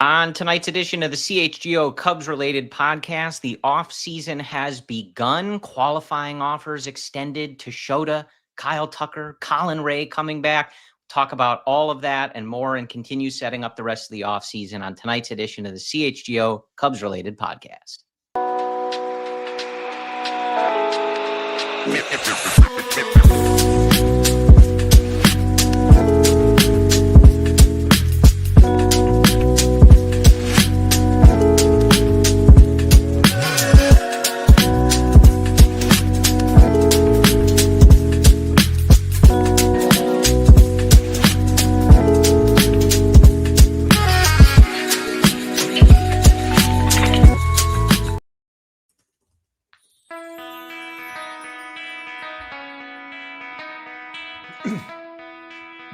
On tonight's edition of the CHGO Cubs Related podcast, the offseason has begun. Qualifying offers extended to Shota, Kyle Tucker, Colin Rea coming back. Talk about all of that and more and continue setting up the rest of the offseason on tonight's edition of the CHGO Cubs Related podcast.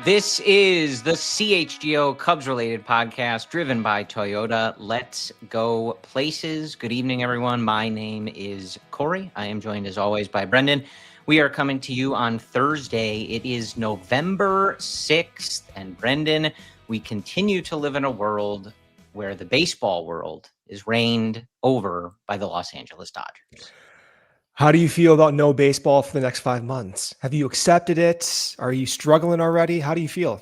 This is the CHGO Cubs Related podcast driven by Toyota. Let's go places. Good evening, everyone. My name is Corey. I am joined as always by Brendan. We are coming to you on Thursday. It is November 6th. And Brendan, we continue to live in a world where the baseball world is reigned over by the Los Angeles Dodgers. How do you feel about no baseball for the next 5 months? Have you accepted it? Are you struggling already? How do you feel?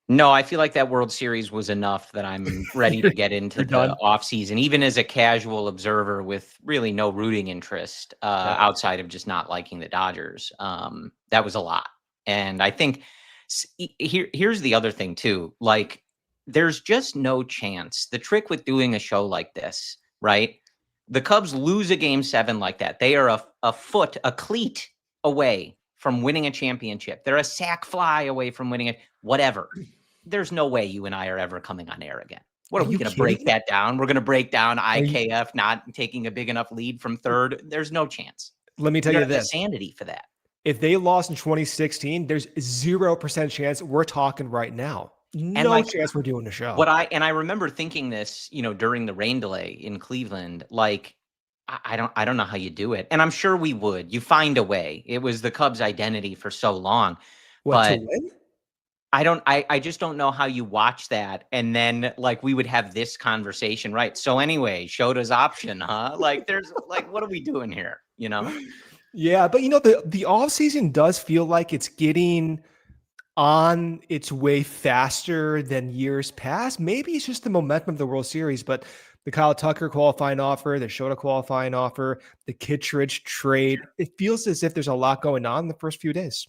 No, I feel like that World Series was enough that I'm ready to get into the offseason, even as a casual observer with really no rooting interest outside of just not liking the Dodgers. That was a lot. And I think here's the other thing, too. Like, there's just no chance. The trick with doing a show like this, right? The Cubs lose a game 7 like that. They are a cleat away from winning a championship. They're a sack fly away from winning it, whatever. There's no way you and I are ever coming on air again. What are we going to break that down? We're going to break down IKF not taking a big enough lead from third. There's no chance. Let me tell you this. Sanity for that. If they lost in 2016, there's 0% chance we're talking right now. No chance we're doing the show. I remember thinking this, during the rain delay in Cleveland, like, I don't know how you do it. And I'm sure we would. You find a way. It was the Cubs' identity for so long. What, to win? I just don't know how you watch that. And then we would have this conversation, right? So anyway, Shota's option, huh? There's what are we doing here? Yeah, but the offseason does feel like it's getting on its way faster than years past. Maybe it's just the momentum of the World Series, but the Kyle Tucker qualifying offer, the Shota qualifying offer, the Kittredge trade, it feels as if there's a lot going on in the first few days.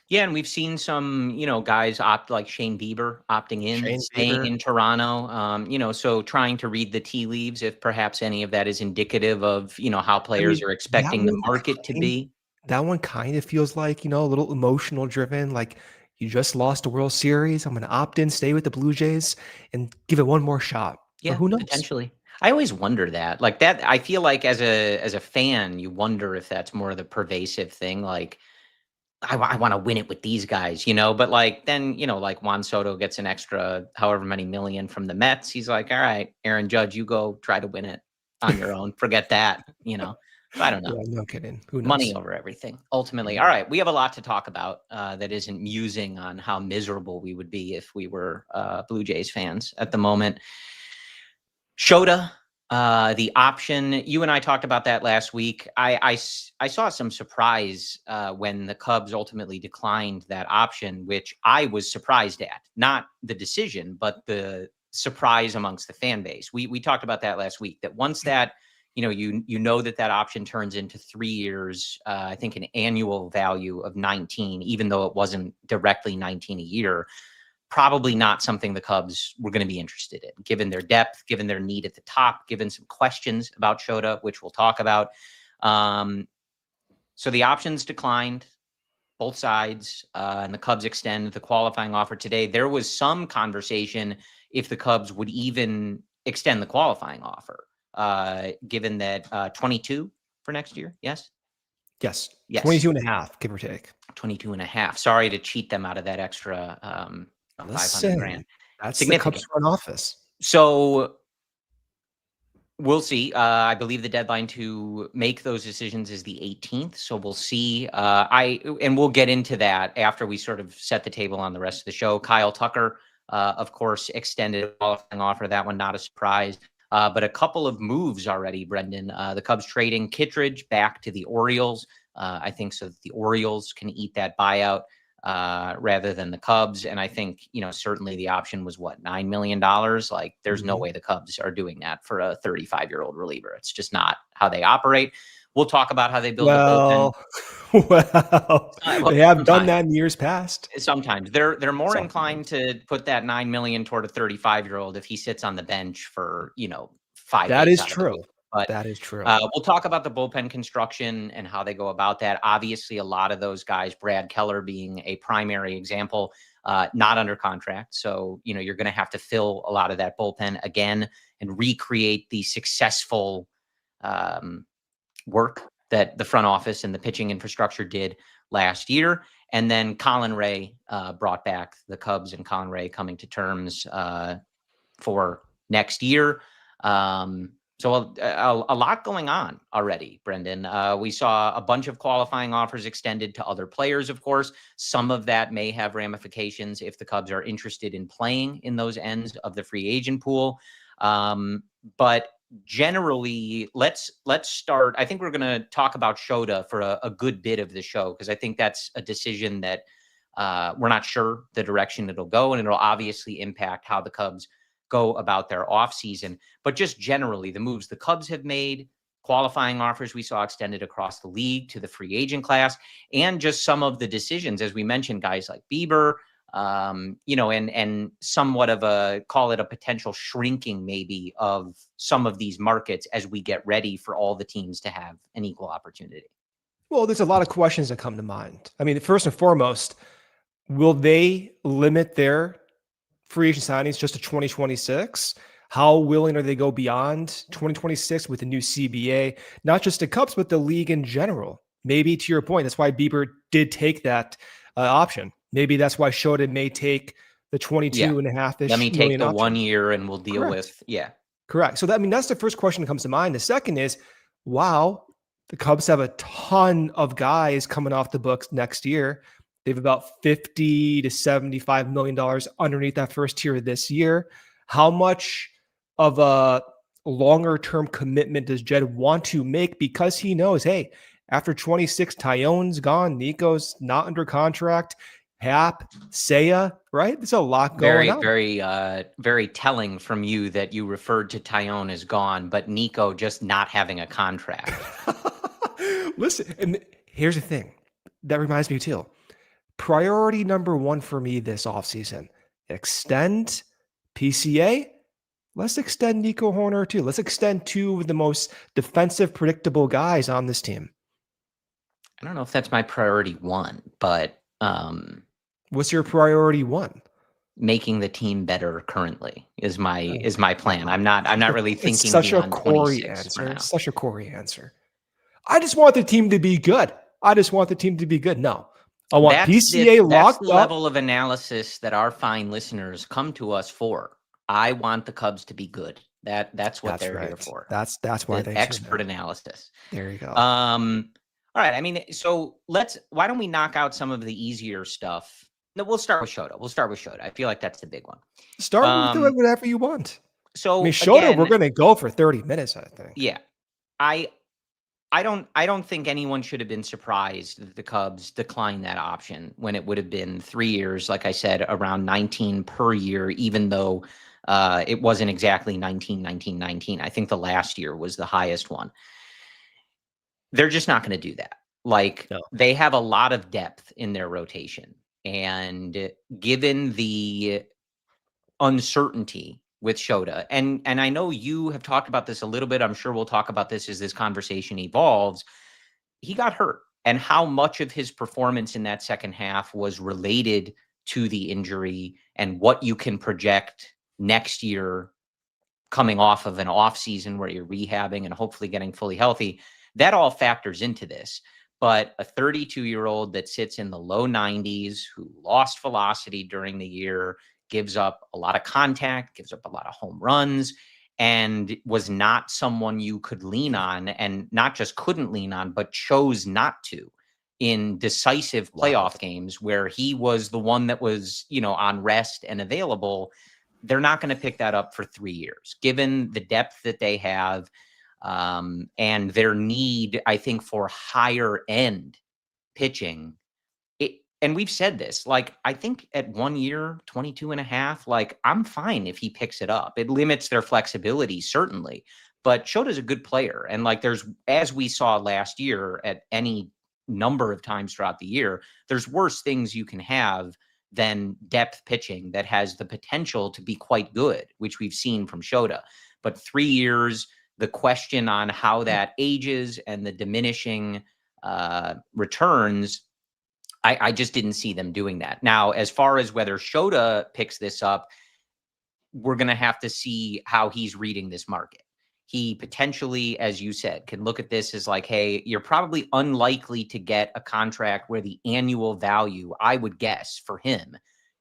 Yeah, and we've seen some, guys opt, like Shane Bieber opting in, staying in Toronto, so trying to read the tea leaves if perhaps any of that is indicative of, how players are expecting the market to be. That one kind of feels like, a little emotional driven, like, you just lost a World Series. I'm going to opt in, stay with the Blue Jays, and give it one more shot. Yeah, who knows? Potentially. I always wonder that. That, I feel like as a fan, you wonder if that's more of the pervasive thing. Like, I want to win it with these guys, But then, Juan Soto gets an extra however many million from the Mets. He's like, all right, Aaron Judge, you go try to win it on your own. Forget that, I don't know. Yeah, no kidding. Who knows? Money over everything, ultimately. All right, we have a lot to talk about that isn't musing on how miserable we would be if we were Blue Jays fans at the moment. Shota, the option, you and I talked about that last week. I saw some surprise when the Cubs ultimately declined that option, which I was surprised at. Not the decision, but the surprise amongst the fan base. We talked about that last week, that once that that option turns into 3 years, I think an annual value of 19, even though it wasn't directly 19 a year, probably not something the Cubs were going to be interested in, given their depth, given their need at the top, given some questions about Shota, which we'll talk about. So the options declined, both sides, and the Cubs extend the qualifying offer today. There was some conversation if the Cubs would even extend the qualifying offer. Given that 22 for next year. Yes. 22 and a half, give or take. 22 and a half. Sorry to cheat them out of that extra $500,000. That's the Cubs front office. So we'll see. I believe the deadline to make those decisions is the 18th. So we'll see. And we'll get into that after we sort of set the table on the rest of the show. Kyle Tucker of course, extended a qualifying offer. That one, not a surprise. But a couple of moves already, Brendan. The Cubs trading Kittredge back to the Orioles. I think so that the Orioles can eat that buyout rather than the Cubs. And I think, certainly the option was what, $9 million? Like, there's no way the Cubs are doing that for a 35-year-old reliever. It's just not how they operate. We'll talk about how they build the bullpen. Well, they have done that in years past. Sometimes they're more inclined to put that $9 million toward a 35-year-old if he sits on the bench for 5 days. That is true. But that is true. We'll talk about the bullpen construction and how they go about that. Obviously, a lot of those guys, Brad Keller being a primary example, not under contract. So, you're going to have to fill a lot of that bullpen again and recreate the successful work that the front office and the pitching infrastructure did last year. And then Colin Rea brought back the Cubs, and Colin Rea coming to terms for next year. So a lot going on already, Brendan. We saw a bunch of qualifying offers extended to other players, of course. Some of that may have ramifications if the Cubs are interested in playing in those ends of the free agent pool. But generally, let's start. I think we're going to talk about Shota for a good bit of the show, because I think that's a decision that we're not sure the direction it'll go, and it'll obviously impact how the Cubs go about their offseason. But just generally, the moves the Cubs have made, qualifying offers we saw extended across the league to the free agent class, and just some of the decisions, as we mentioned, guys like Bieber, and somewhat of a, call it a potential shrinking maybe of some of these markets as we get ready for all the teams to have an equal opportunity. Well, there's a lot of questions that come to mind. I mean, first and foremost, will they limit their free agent signings just to 2026? How willing are they to go beyond 2026 with the new CBA, not just the Cubs, but the league in general? Maybe to your point, that's why Bieber did take that option. Maybe that's why Shota may take the 22.5-ish. Let me take the option. 1 year and we'll deal with, Correct. So that's the first question that comes to mind. The second is, wow, the Cubs have a ton of guys coming off the books next year. They have about $50 to $75 million underneath that first tier this year. How much of a longer-term commitment does Jed want to make? Because he knows, hey, after 26, Tyone's gone, Nico's not under contract, Hap, Seiya, right? There's a lot going on. Very telling from you that you referred to Tyone as gone, but Nico just not having a contract. Listen, and here's the thing. That reminds me too. Priority number one for me this offseason, extend PCA. Let's extend Nico Hoerner too. Let's extend two of the most defensive, predictable guys on this team. I don't know if that's my priority one, but what's your priority one? Making the team better currently is my plan. I'm not really thinking it's such a Corey answer. It's such a Corey answer. I just want the team to be good. No. I want PCA locked up. That's the level of analysis that our fine listeners come to us for. I want the Cubs to be good. That's what they're here for. That's why they expert analysis. There you go. All right. I mean, so why don't we knock out some of the easier stuff? No, we'll start with Shota. I feel like that's the big one. Start with whatever you want. So I mean, Shota, again, we're going to go for 30 minutes, I think. Yeah. I don't think anyone should have been surprised that the Cubs declined that option when it would have been 3 years, like I said, around 19 per year, even though it wasn't exactly 19. I think the last year was the highest one. They're just not going to do that. They have a lot of depth in their rotation. And given the uncertainty with Shota, and I know you have talked about this a little bit, I'm sure we'll talk about this as this conversation evolves, he got hurt. And how much of his performance in that second half was related to the injury, and what you can project next year coming off of an off season where you're rehabbing and hopefully getting fully healthy, that all factors into this. But a 32-year-old that sits in the low 90s, who lost velocity during the year, gives up a lot of contact, gives up a lot of home runs, and was not someone you could lean on, and not just couldn't lean on, but chose not to in decisive playoff games where he was the one that was, on rest and available. They're not going to pick that up for 3 years, given the depth that they have, and their need, I think, for higher end pitching. And we've said this, like, I think at 1 year, 22 and a half, like, I'm fine if he picks it up. It limits their flexibility, certainly. But Shota's a good player. And like, as we saw last year at any number of times throughout the year, there's worse things you can have than depth pitching that has the potential to be quite good, which we've seen from Shota. But 3 years, the question on how that ages and the diminishing returns, I just didn't see them doing that. Now, as far as whether Shota picks this up, we're going to have to see how he's reading this market. He potentially, as you said, can look at this as like, hey, you're probably unlikely to get a contract where the annual value, I would guess, for him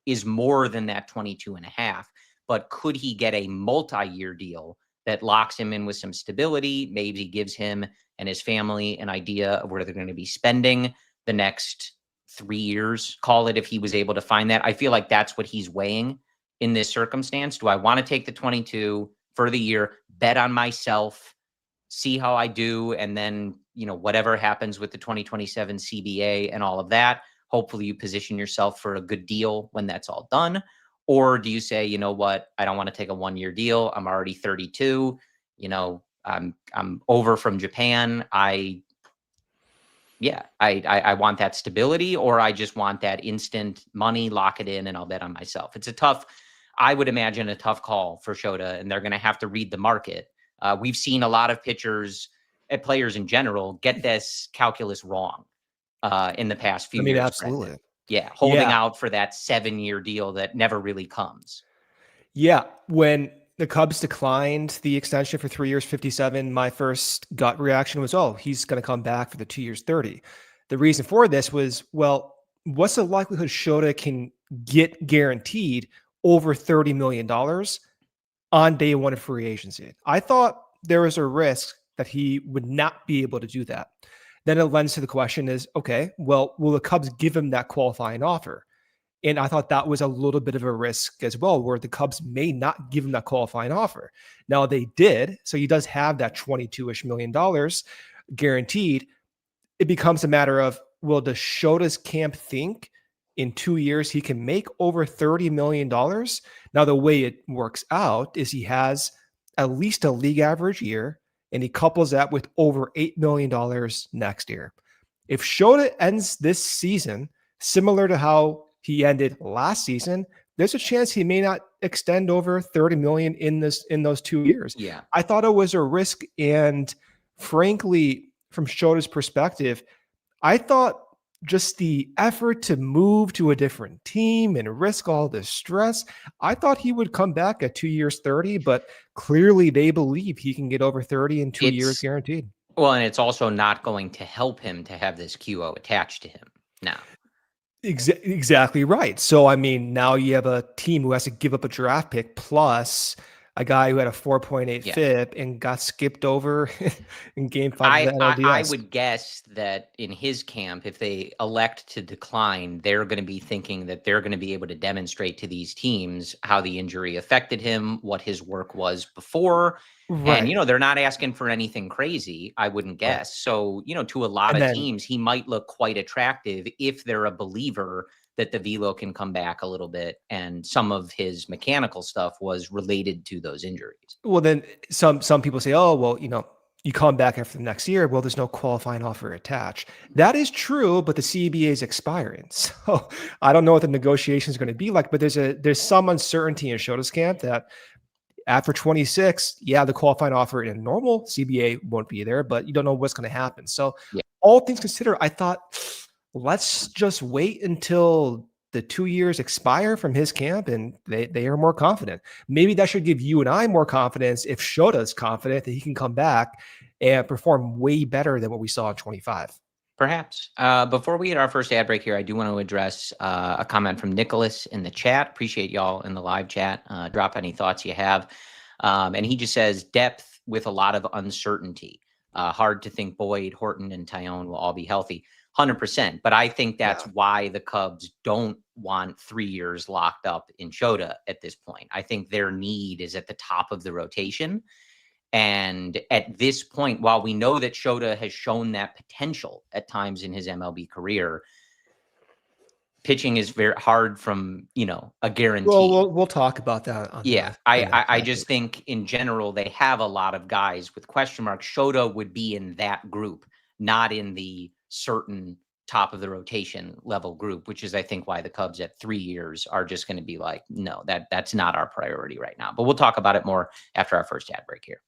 is more than that 22 and a half. But could he get a multi-year deal that locks him in with some stability, maybe gives him and his family an idea of where they're going to be spending the next 3 years, call it, if he was able to find that? I feel like that's what he's weighing in this circumstance. Do I want to take the 22 for the year, bet on myself, see how I do, and then, whatever happens with the 2027 CBA and all of that, hopefully you position yourself for a good deal when that's all done? Or do you say, you know what, I don't want to take a 1 year deal. I'm already 32. I'm over from Japan. I want that stability, or I just want that instant money, lock it in, and I'll bet on myself. It's I would imagine a tough call for Shota, and they're going to have to read the market. We've seen a lot of pitchers and players in general get this calculus wrong in the past few years. Absolutely. Brendan. Yeah. Holding out for that 7-year deal that never really comes. Yeah. When the Cubs declined the extension for 3 years, 57, my first gut reaction was, oh, he's going to come back for the 2 years, 30. The reason for this was, well, what's the likelihood Shota can get guaranteed over $30 million on day one of free agency? I thought there was a risk that he would not be able to do that. Then it lends to the question is, okay, well, will the Cubs give him that qualifying offer? And I thought that was a little bit of a risk as well, where the Cubs may not give him that qualifying offer. Now they did. So he does have that $22-ish million guaranteed. It becomes a matter of, well, does Shota's camp think in 2 years he can make over $30 million? Now, the way it works out is he has at least a league average year, and he couples that with over $8 million next year. If Shota ends this season similar to how he ended last season, there's a chance he may not extend over $30 million in those 2 years. Yeah. I thought it was a risk. And frankly, from Shota's perspective, I thought just the effort to move to a different team and risk all this stress, I thought he would come back at 2 years, 30, but clearly they believe he can get over 30 in 2 years guaranteed. Well, and it's also not going to help him to have this QO attached to him now. Exactly right. So, now you have a team who has to give up a draft pick plus a guy who had a 4.8 FIP and got skipped over in game 5 of the NLDS. I would guess that in his camp, if they elect to decline, they're going to be thinking that they're going to be able to demonstrate to these teams how the injury affected him, what his work was before. Right. And, they're not asking for anything crazy, I wouldn't guess. So, to a lot of teams, he might look quite attractive if they're a believer that the velo can come back a little bit, and some of his mechanical stuff was related to those injuries. Well, then some people say, oh, well, you come back after the next year. Well, there's no qualifying offer attached. That is true, but the CBA is expiring. So I don't know what the negotiation is going to be like, but there's some uncertainty in Shota's camp that after 26, the qualifying offer in a normal CBA won't be there, but you don't know what's going to happen. So all things considered, I thought, let's just wait until the 2 years expire from his camp and they are more confident. Maybe that should give you and I more confidence if Shota's confident that he can come back and perform way better than what we saw in 25. Perhaps. Before we hit our first ad break here, I do want to address a comment from Nicholas in the chat. Appreciate y'all in the live chat. Drop any thoughts you have. And he just says, depth with a lot of uncertainty. Hard to think Boyd, Horton, and Tyone will all be healthy. 100%. But I think that's Yeah. why the Cubs don't want 3 years locked up in Shota at this point. I think their need is at the top of the rotation. And at this point, while we know that Shota has shown that potential at times in his MLB career, pitching is very hard from, a guarantee. Well, we'll talk about that on Yeah, the next I topic. just think in general they have a lot of guys with question marks. Shota would be in that group, not in the certain top of the rotation level group, which is I think why the Cubs at 3 years are just going to be like, no, that's not our priority right now. But we'll talk about it more after our first ad break here.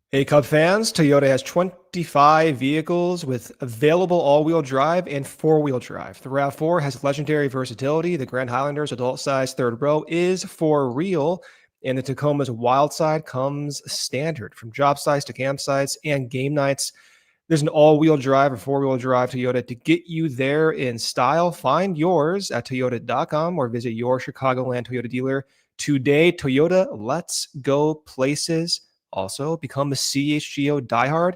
Hey, Cub fans, Toyota has 25 vehicles with available all-wheel drive and four-wheel drive. The RAV4 has legendary versatility. The Grand Highlander's adult-size third row is for real, and the Tacoma's wild side comes standard. From job sites to campsites and game nights, there's an all-wheel drive or four-wheel drive Toyota to get you there in style. Find yours at toyota.com or visit your Chicagoland Toyota dealer today. Toyota, let's go places. Also, become a CHGO diehard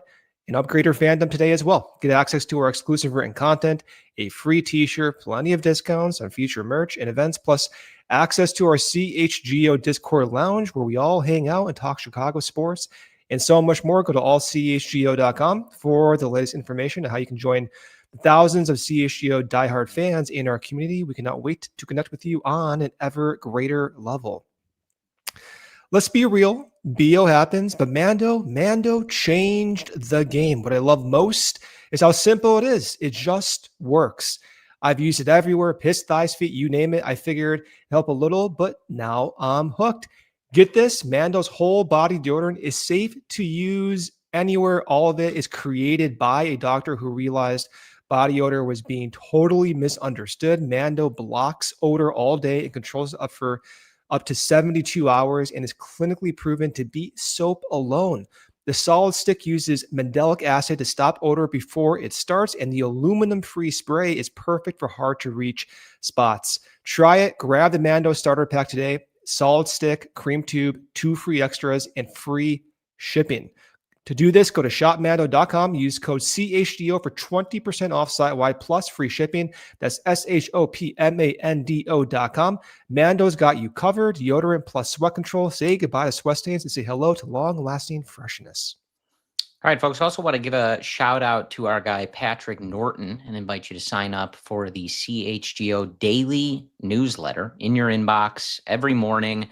and upgrade your fandom today as well. Get access to our exclusive written content, a free t-shirt, plenty of discounts on future merch and events, plus access to our CHGO Discord lounge where we all hang out and talk Chicago sports and so much more. Go to allchgo.com for the latest information on how you can join thousands of CHGO diehard fans in our community. We cannot wait to connect with you on an ever greater level. Let's be real. BO happens, but Mando changed the game. What I love most is how simple it is. It just works. I've used it everywhere. Piss, thighs, feet, you name it. I figured help a little, but now I'm hooked. Get this, Mando's whole body deodorant is safe to use anywhere. All of it is created by a doctor who realized body odor was being totally misunderstood. Mando blocks odor all day and controls it up to 72 hours and is clinically proven to beat soap alone. The solid stick uses mandelic acid to stop odor before it starts, and the aluminum-free spray is perfect for hard-to-reach spots. Try it. Grab the Mando starter pack today. Solid stick, cream tube, 2 free extras, and free shipping. To do this, go to shopmando.com, use code CHGO for 20% off site-wide plus free shipping. That's SHOPMANDO.com. Mando's got you covered. Deodorant plus sweat control. Say goodbye to sweat stains and say hello to long-lasting freshness. All right, folks. I also want to give a shout out to our guy, Patrick Norton, and invite you to sign up for the CHGO daily newsletter in your inbox every morning.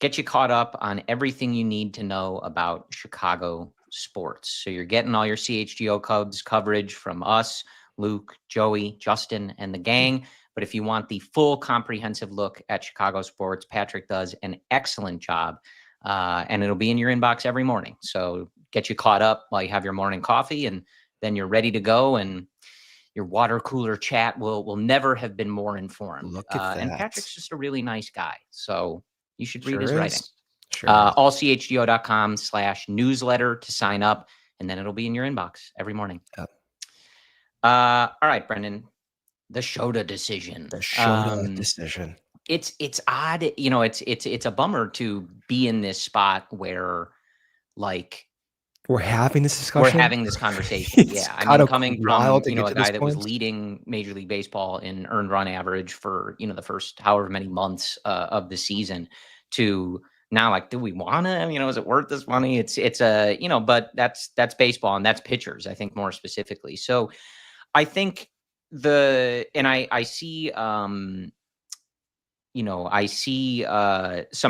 Get you caught up on everything you need to know about Chicago sports. So you're getting all your CHGO Cubs coverage from us, Luke, Joey, Justin, and the gang. But if you want the full comprehensive look at Chicago sports, Patrick does an excellent job. And it'll be in your inbox every morning. So get you caught up while you have your morning coffee, and then you're ready to go. And your water cooler chat will never have been more informed. Look at that. And Patrick's just a really nice guy. So you should read Sure his is. writing. Sure. allchgo.com/newsletter to sign up, and then it'll be in your inbox every morning. Yep. All right, Brendan, the Shota decision. The Shota decision. It's odd. It's a bummer to be in this spot where, like, we're having this discussion. we're having this conversation. Yeah, I mean, coming from a guy that was leading Major League Baseball in earned run average for the first however many months of the season, to now, like, do we want to? Is it worth this money? It's a but that's baseball, and that's pitchers, I think, more specifically. So I think I see some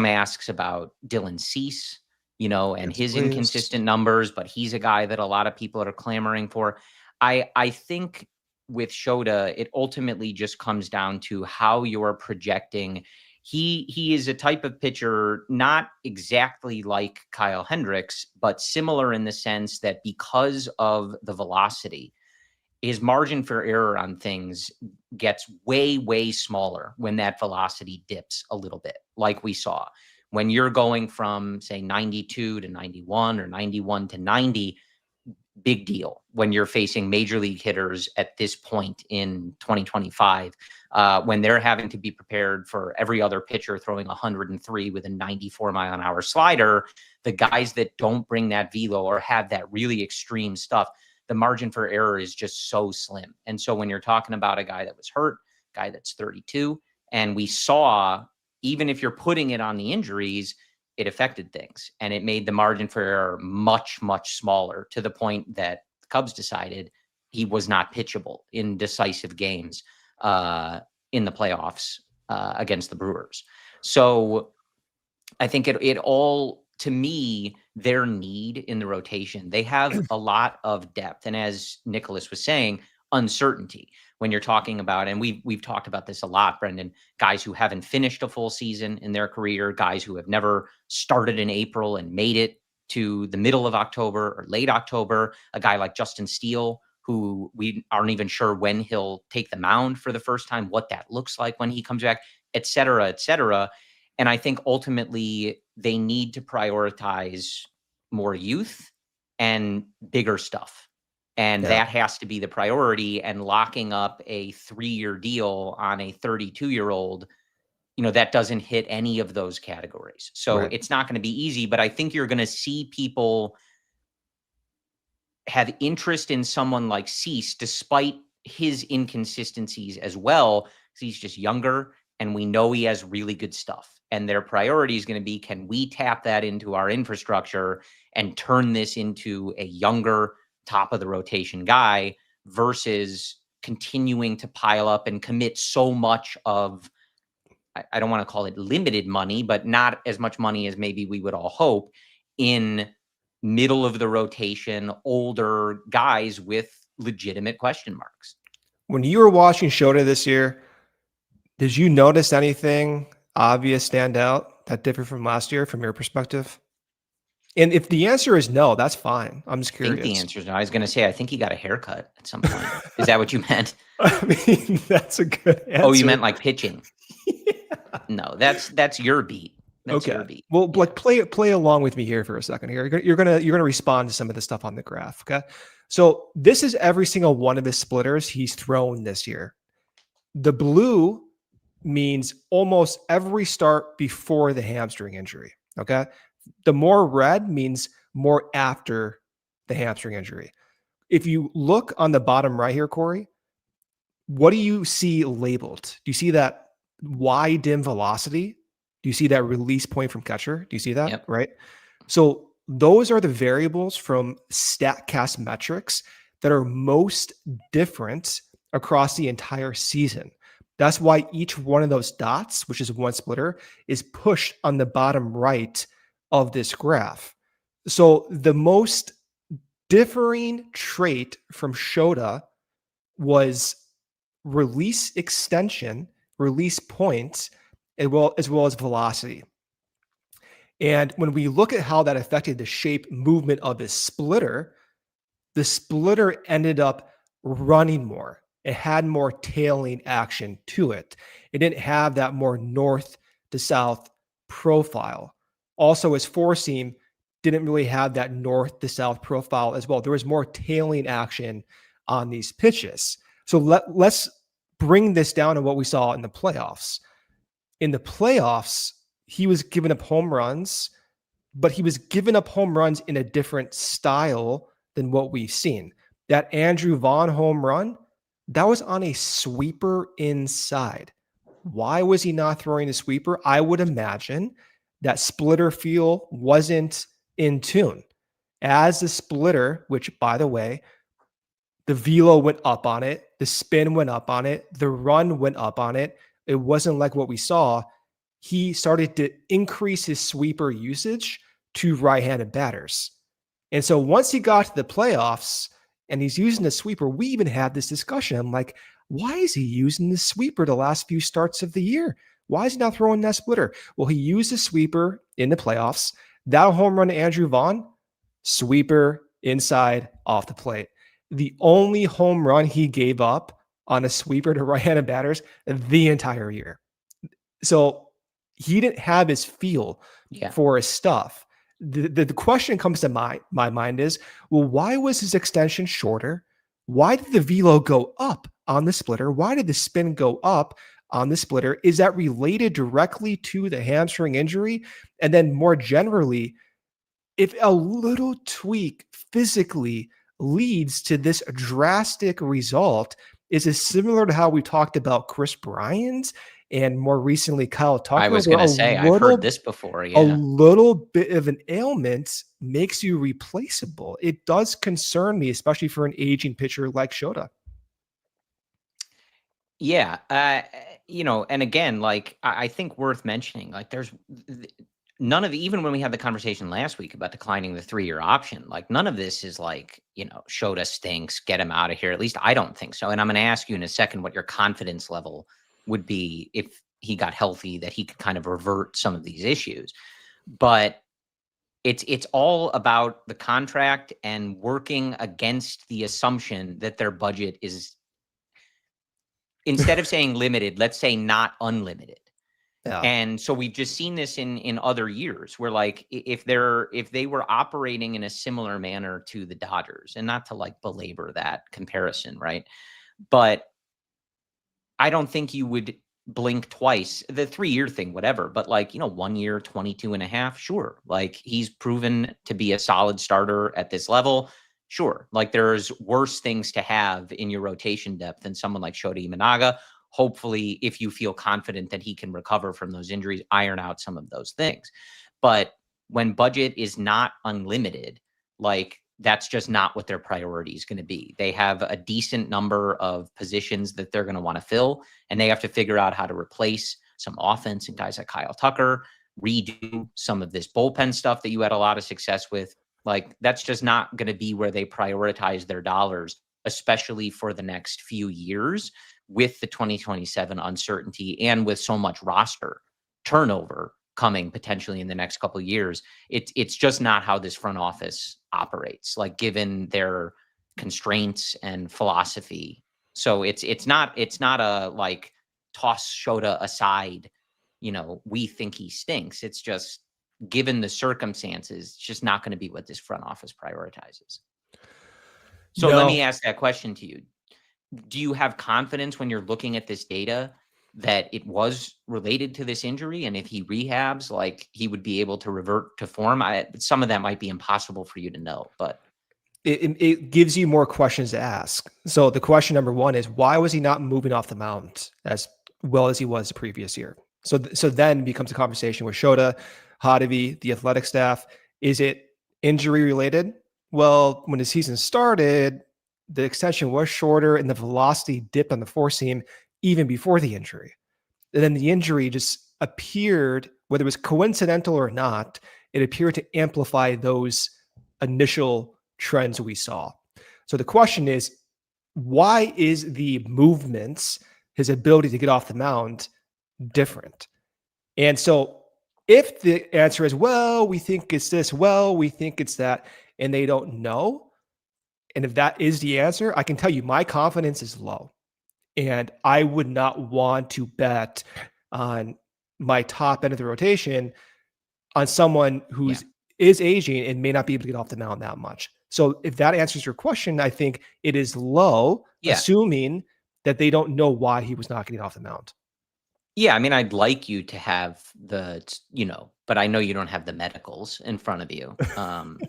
asks about Dylan Cease, and his inconsistent numbers, but he's a guy that a lot of people are clamoring for. I think with Shota, it ultimately just comes down to how you're projecting. He is a type of pitcher, not exactly like Kyle Hendricks, but similar in the sense that because of the velocity, his margin for error on things gets way, way smaller when that velocity dips a little bit, like we saw. When you're going from, say, 92 to 91 or 91 to 90, big deal when you're facing major league hitters at this point in 2025, when they're having to be prepared for every other pitcher throwing 103 with a 94-mile-an-hour slider. The guys that don't bring that velo or have that really extreme stuff, the margin for error is just so slim. And so when you're talking about a guy that was hurt, guy that's 32, and we saw, even if you're putting it on the injuries, it affected things, and it made the margin for error much, much smaller, to the point that the Cubs decided he was not pitchable in decisive games in the playoffs against the Brewers. So I think it all, to me, their need in the rotation, they have a lot of depth. And as Nicholas was saying, uncertainty when you're talking about, and we've talked about this a lot, Brendan, guys who haven't finished a full season in their career, guys who have never started in April and made it to the middle of October or late October, a guy like Justin Steele, who we aren't even sure when he'll take the mound for the first time, what that looks like when he comes back, et cetera, et cetera. And I think ultimately they need to prioritize more youth and bigger stuff. And that has to be the priority. And locking up a 3-year deal on a 32-year-old, that doesn't hit any of those categories. So it's not going to be easy, but I think you're going to see people have interest in someone like Cease, despite his inconsistencies as well, because he's just younger and we know he has really good stuff. And their priority is going to be, can we tap that into our infrastructure and turn this into a younger top of the rotation guy, versus continuing to pile up and commit so much of, I don't want to call it limited money, but not as much money as maybe we would all hope, in middle of the rotation, older guys with legitimate question marks. When you were watching Shota this year, did you notice anything obvious stand out that differed from last year from your perspective? And if the answer is no, that's fine. I'm just curious. I think the answer is no. I was going to say, I think he got a haircut at some point. Is that what you meant? I mean, that's a good answer. Oh, you meant like pitching? Yeah. No, that's your beat. That's okay. Your beat. Well, yeah. Like play along with me here for a second. Here, you're gonna respond to some of the stuff on the graph. Okay. So this is every single one of his splitters he's thrown this year. The blue means almost every start before the hamstring injury. Okay. The more red means more after the hamstring injury. If you look on the bottom right here, Corey, what do you see labeled? Do you see that Y dim velocity? Do you see that release point from catcher? Do you see that? Yep. Right. So those are the variables from StatCast metrics that are most different across the entire season. That's why each one of those dots, which is one splitter, is pushed on the bottom right of this graph. So the most differing trait from Shota was release extension, release points, as well as velocity. And when we look at how that affected the shape movement of his splitter, the splitter ended up running more. It had more tailing action to it. It didn't have that more north to south profile. Also, his four seam didn't really have that north to south profile as well. There was more tailing action on these pitches. So let's bring this down to what we saw in the playoffs. In the playoffs, he was giving up home runs, but he was giving up home runs in a different style than what we've seen. That Andrew Vaughn home run, that was on a sweeper inside. Why was he not throwing the sweeper? I would imagine that splitter feel wasn't in tune. As the splitter, which by the way, the velo went up on it, the spin went up on it, the run went up on it. It wasn't like what we saw. He started to increase his sweeper usage to right-handed batters. And so once he got to the playoffs and he's using the sweeper, we even had this discussion. I'm like, why is he using the sweeper the last few starts of the year? Why is he not throwing that splitter? Well, he used the sweeper in the playoffs. That home run to Andrew Vaughn, sweeper inside off the plate. The only home run he gave up on a sweeper to right-handed batters the entire year. So he didn't have his feel for his stuff. The question comes to my mind is, well, why was his extension shorter? Why did the velo go up on the splitter? Why did the spin go up on the splitter? Is that related directly to the hamstring injury? And then more generally, if a little tweak physically leads to this drastic result is it similar to how we talked about Chris Bryant and more recently Kyle I Tucker, was where going to say, I've heard this before. a Yeah. little bit of an ailment makes you replaceable. It does concern me, especially for an aging pitcher like Shota. Yeah. And again, like, I think worth mentioning, like, there's none of, even when we had the conversation last week about declining the 3-year option, like, none of this is like, Shota stinks, get him out of here. At least I don't think so. And I'm going to ask you in a second what your confidence level would be if he got healthy, that he could kind of revert some of these issues. But it's all about the contract and working against the assumption that their budget is, instead of saying limited, let's say not unlimited. Yeah. And so we've just seen this in other years where, like, if they were operating in a similar manner to the Dodgers, and not to like belabor that comparison, right? But I don't think you would blink twice. The 3-year thing, whatever, but like, 1 year, 22 and a half, sure. Like, he's proven to be a solid starter at this level. Sure. Like, there's worse things to have in your rotation depth than someone like Shota Imanaga. Hopefully, if you feel confident that he can recover from those injuries, iron out some of those things. But when budget is not unlimited, like, that's just not what their priority is going to be. They have a decent number of positions that they're going to want to fill, and they have to figure out how to replace some offense and guys like Kyle Tucker, redo some of this bullpen stuff that you had a lot of success with. Like, that's just not going to be where they prioritize their dollars, especially for the next few years with the 2027 uncertainty and with so much roster turnover coming potentially in the next couple of years. It's just not how this front office operates, like, given their constraints and philosophy. So it's not a like, toss Shota aside, we think he stinks. It's just, given the circumstances, it's just not going to be what this front office prioritizes. So let me ask that question to you. Do you have confidence when you're looking at this data that it was related to this injury? And if he rehabs, like, he would be able to revert to form? Some of that might be impossible for you to know, but it gives you more questions to ask. So the question number one is, why was he not moving off the mound as well as he was the previous year? So then becomes a conversation with Shota, Hadavi, the athletic staff. Is it injury related? Well, when the season started, the extension was shorter and the velocity dipped on the four seam even before the injury. And then the injury just appeared, whether it was coincidental or not, it appeared to amplify those initial trends we saw. So the question is, why is the movements, his ability to get off the mound, different? And so if the answer is, well, we think it's this, well, we think it's that, and they don't know, and if that is the answer, I can tell you my confidence is low. And I would not want to bet on my top end of the rotation on someone who's is aging and may not be able to get off the mound that much. So if that answers your question, I think it is low, assuming that they don't know why he was not getting off the mound. Yeah, I mean, I'd like you to have the, but I know you don't have the medicals in front of you,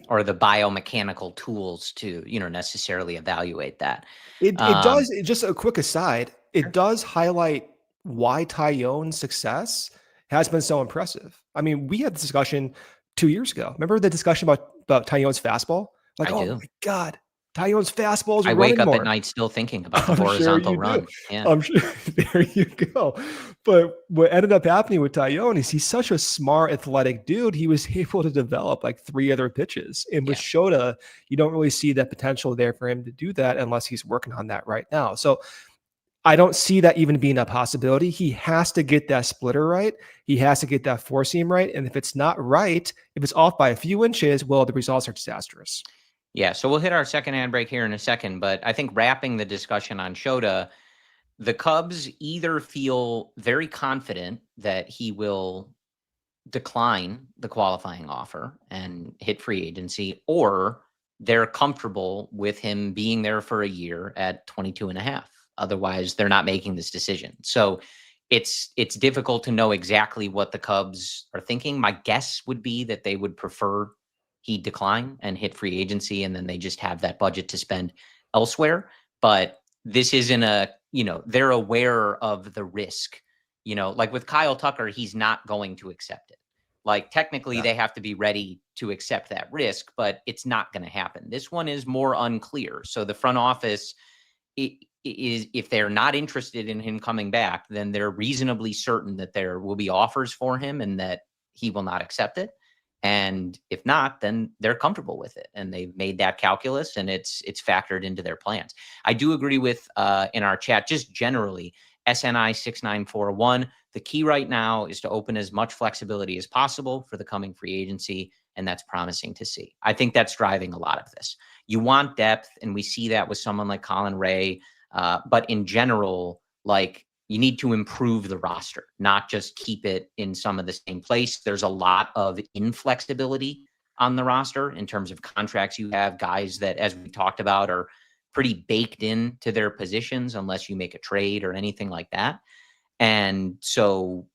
or the biomechanical tools to, necessarily evaluate that. It does, just a quick aside, it does highlight why Tyone's success has been so impressive. I mean, we had this discussion 2 years ago. Remember the discussion about Tyone's fastball? Like, oh my God, Tyone's fastballs are I wake running up more at night still thinking about the horizontal run. Yeah. I'm sure. There you go. But what ended up happening with Tyone is he's such a smart, athletic dude. He was able to develop like 3 other pitches. And with Shota, you don't really see that potential there for him to do that unless he's working on that right now. So I don't see that even being a possibility. He has to get that splitter right. He has to get that four seam right. And if it's not right, if it's off by a few inches, well, the results are disastrous. Yeah, so we'll hit our second ad break here in a second, but I think wrapping the discussion on Shota, the Cubs either feel very confident that he will decline the qualifying offer and hit free agency, or they're comfortable with him being there for a year at 22 and a half. Otherwise, they're not making this decision. So it's difficult to know exactly what the Cubs are thinking. My guess would be that they would prefer he decline and hit free agency, and then they just have that budget to spend elsewhere. But this isn't a, they're aware of the risk. Like with Kyle Tucker, he's not going to accept it. Like technically they have to be ready to accept that risk, but it's not going to happen. This one is more unclear. So the front office is, if they're not interested in him coming back, then they're reasonably certain that there will be offers for him and that he will not accept it. And if not, then they're comfortable with it. And they've made that calculus and it's factored into their plans. I do agree with, in our chat, just generally, SNI 6941, the key right now is to open as much flexibility as possible for the coming free agency. And that's promising to see. I think that's driving a lot of this. You want depth, and we see that with someone like Colin Rea. But in general, like, you need to improve the roster, not just keep it in some of the same place. There's a lot of inflexibility on the roster in terms of contracts. You have guys that, as we talked about, are pretty baked into their positions unless you make a trade or anything like that. And so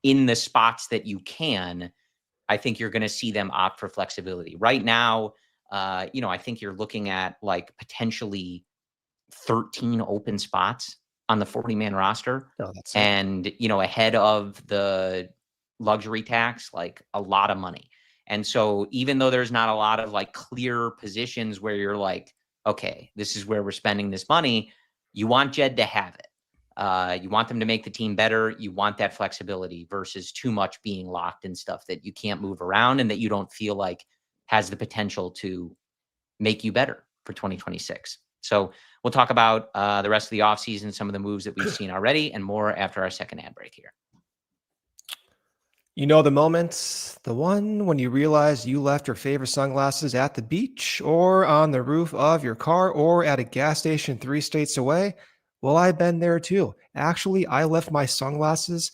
in the spots that you can, I think you're going to see them opt for flexibility. Right now, I think you're looking at like potentially 13 open spots on the 40-man roster. Oh, that's and, ahead of the luxury tax, like a lot of money. And so even though there's not a lot of like clear positions where you're like, okay, this is where we're spending this money, you want Jed to have it. You want them to make the team better. You want that flexibility versus too much being locked in stuff that you can't move around and that you don't feel like has the potential to make you better for 2026. So we'll talk about the rest of the offseason, some of the moves that we've seen already, and more after our second ad break here. You know the moment, the one when you realize you left your favorite sunglasses at the beach or on the roof of your car or at a gas station 3 states away? Well, I've been there too. Actually, I left my sunglasses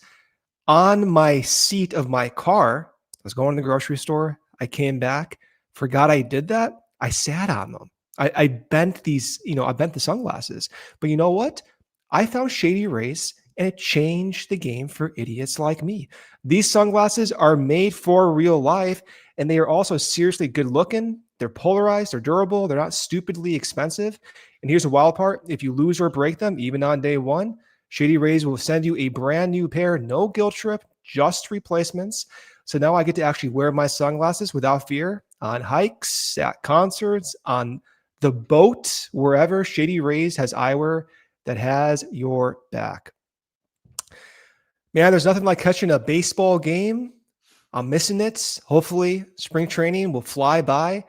on my seat of my car. I was going to the grocery store. I came back, forgot I did that. I sat on them. I bent these, I bent the sunglasses. But you know what? I found Shady Rays and it changed the game for idiots like me. These sunglasses are made for real life and they are also seriously good looking. They're polarized, they're durable, they're not stupidly expensive. And here's the wild part. If you lose or break them, even on day one, Shady Rays will send you a brand new pair, no guilt trip, just replacements. So now I get to actually wear my sunglasses without fear on hikes, at concerts, on the boat, wherever. Shady Rays has eyewear that has your back. Man, there's nothing like catching a baseball game. I'm missing it. Hopefully, spring training will fly by.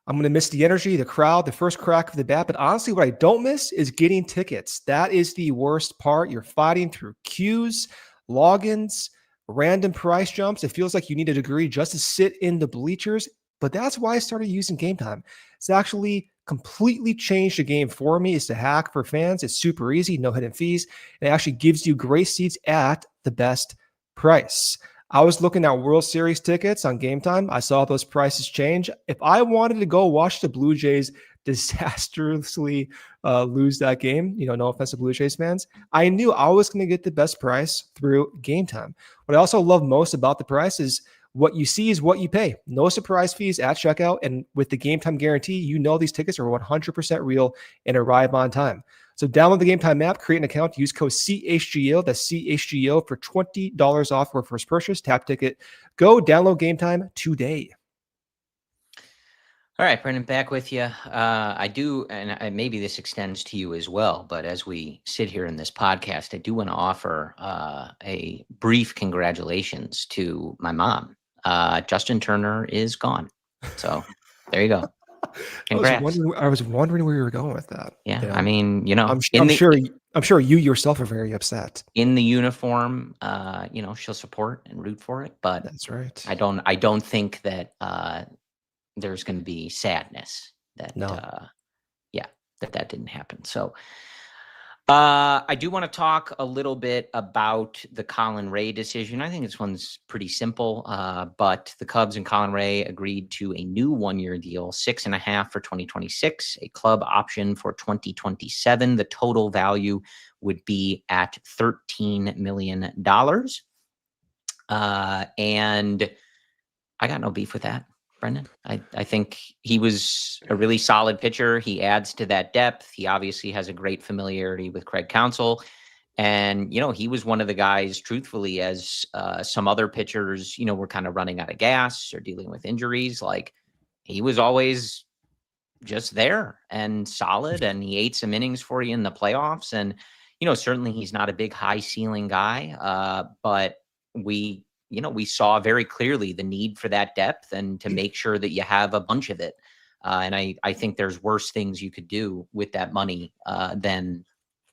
I'm going to miss the energy, the crowd, the first crack of the bat. But honestly, what I don't miss is getting tickets. That is the worst part. You're fighting through queues, logins, random price jumps. It feels like you need a degree just to sit in the bleachers. But that's why I started using Game Time. It's actually completely changed the game for me. It's a hack for fans. It's super easy, no hidden fees. It actually gives you great seats at the best price. I was looking at World Series tickets on Game Time. I saw those prices change. If I wanted to go watch the Blue Jays disastrously lose that game, no offense to Blue Jays fans, I knew I was going to get the best price through Game Time. What I also love most about the price is what you see is what you pay. No surprise fees at checkout. And with the Game Time guarantee, these tickets are 100% real and arrive on time. So download the Game Time app, create an account, use code CHGO, that's CHGO, for $20 off your first purchase. Tap ticket. Go download Game Time today. All right, Brendan, back with you. I do, and maybe this extends to you as well, but as we sit here in this podcast, I do want to offer a brief congratulations to my mom. Justin Turner is gone. So there you go. Congrats. I was wondering where you were going with that. Yeah. I mean, I'm sure you yourself are very upset. In the uniform, she'll support and root for it, but that's right. I don't think that there's going to be sadness that that didn't happen. So I do want to talk a little bit about the Colin Rea decision. I think this one's pretty simple, but the Cubs and Colin Rea agreed to a new 1-year deal, $6.5 for 2026, a club option for 2027. The total value would be at $13 million. And I got no beef with that. Brendan? I think he was a really solid pitcher. He adds to that depth. He obviously has a great familiarity with Craig Counsell. And, he was one of the guys, truthfully, as some other pitchers, were kind of running out of gas or dealing with injuries. Like, he was always just there and solid, and he ate some innings for you in the playoffs. And, certainly he's not a big high ceiling guy, but we saw very clearly the need for that depth and to make sure that you have a bunch of it. And I think there's worse things you could do with that money than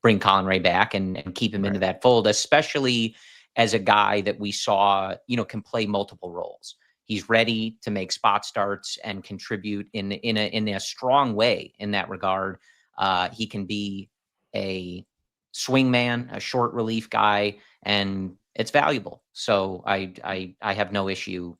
bring Colin Rea back and keep him into that fold, especially as a guy that we saw, can play multiple roles. He's ready to make spot starts and contribute in a strong way in that regard. He can be a swing man, a short relief guy, and it's valuable. So I have no issue.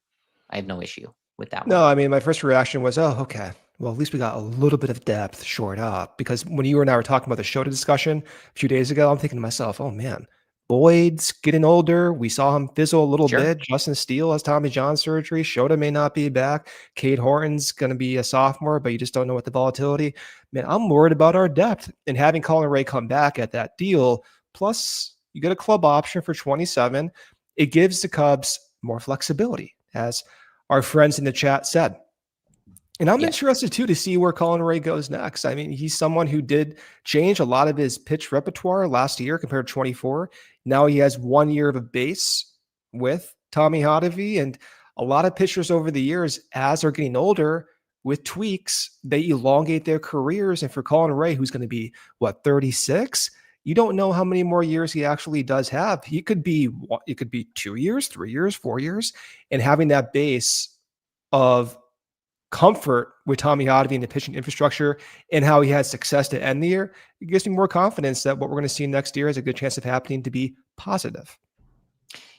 I have no issue with that one. No, I mean, my first reaction was, oh, okay. Well, at least we got a little bit of depth shored up. Because when you and I were talking about the Shota discussion a few days ago, I'm thinking to myself, oh man, Boyd's getting older. We saw him fizzle a little Sure. bit. Justin Steele has Tommy John surgery. Shota may not be back. Cade Horton's going to be a sophomore, but you just don't know what the volatility. Man, I'm worried about our depth. And having Colin Rea come back at that deal, plus you get a club option for 27, it gives the Cubs more flexibility, as our friends in the chat said. And I'm interested too to see where Colin Rea goes next. I mean, he's someone who did change a lot of his pitch repertoire last year compared to 24. Now he has 1 year of a base with Tommy Hotovy, and a lot of pitchers over the years, as they're getting older, with tweaks, they elongate their careers. And for Colin Rea, who's going to be 36, you don't know how many more years he actually does have. It could be 2 years, 3 years, 4 years, and having that base of comfort with Tommy Hotovy and the pitching infrastructure and how he had success to end the year, it gives me more confidence that what we're going to see next year has a good chance of happening to be positive.